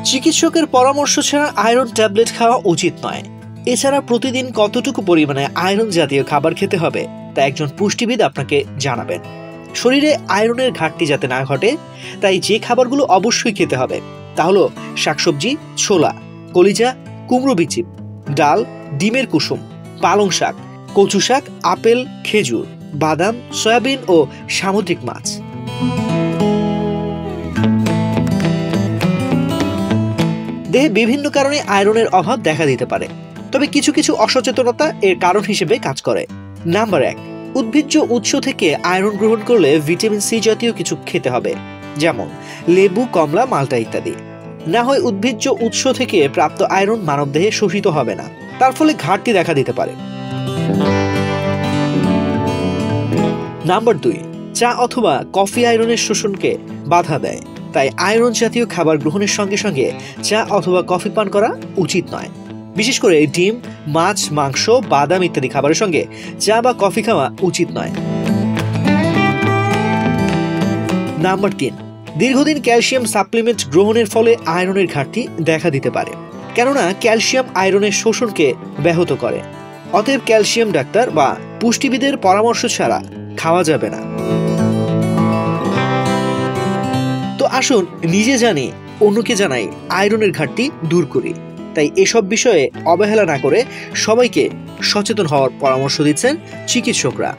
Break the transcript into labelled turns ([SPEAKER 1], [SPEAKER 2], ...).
[SPEAKER 1] চিকিৎসকের পরামর্শ ছাড়া আয়রন ট্যাবলেট খাওয়া উচিত নয়। এছাড়া প্রতিদিন কতটুকু পরিমাণে আয়রন জাতীয় খাবার খেতে হবে তা একজন পুষ্টিবিদ আপনাকে জানাবেন। শরীরে আয়রনের ঘাটতি যাতে না ঘটে তাই যে খাবারগুলো অবশ্যই খেতে হবে তা হলো শাকসবজি, ছোলা, কলিজা, কুমড়ো বিচি, ডাল, ডিমের কুসুম, পালং শাক, কচু শাক, আপেল, খেজুর, বাদাম, সয়াবিন ও সামুদ্রিক মাছ। দেহে বিভিন্ন কারণে আয়রনের অভাব দেখা দিতে পারে, তবে কিছু কিছু অসচেতনতা এর কারণ হিসেবে কাজ করে। নাম্বার 1, উদ্ভিজ্জ উৎস থেকে আয়রন গ্রহণ করলে ভিটামিন সি জাতীয় কিছু খেতে হবে, যেমন লেবু, কমলা, মাল্টা ইত্যাদি। না হয় উদ্ভিজ্জ উৎস থেকে প্রাপ্ত আয়রন মানবদেহে শোষিত হবে না, তার ফলে ঘাটতি দেখা দিতে পারে। নাম্বার 2, চা অথবা কফি আয়রনের শোষণকে বাধা দেয়, তাই আয়রন জাতীয় খাবার গ্রহণের সঙ্গে সঙ্গে চা অথবা কফি পান করা উচিত নয়। বিশেষ করে ডিম, মাছ, মাংস, বাদাম ইত্যাদি খাবারের সঙ্গে চা বা কফি খাওয়া উচিত নয়। নাম্বার 3, দীর্ঘদিন ক্যালসিয়াম সাপ্লিমেন্ট গ্রহণের ফলে আয়রনের ঘাটতি দেখা দিতে পারে, কেননা ক্যালসিয়াম আয়রনের শোষণকে ব্যাহত করে। অতএব ক্যালসিয়াম ডাক্তার বা পুষ্টিবিদের পরামর্শ ছাড়া খাওয়া যাবে না। তো আসুন নিজে জানি, অন্যকে জানাই, আয়রনের ঘাটতি দূর করি। তাই এসব বিষয়ে অবহেলা না করে সবাইকে সচেতন হওয়ার পরামর্শ দিচ্ছেন চিকিৎসকরা।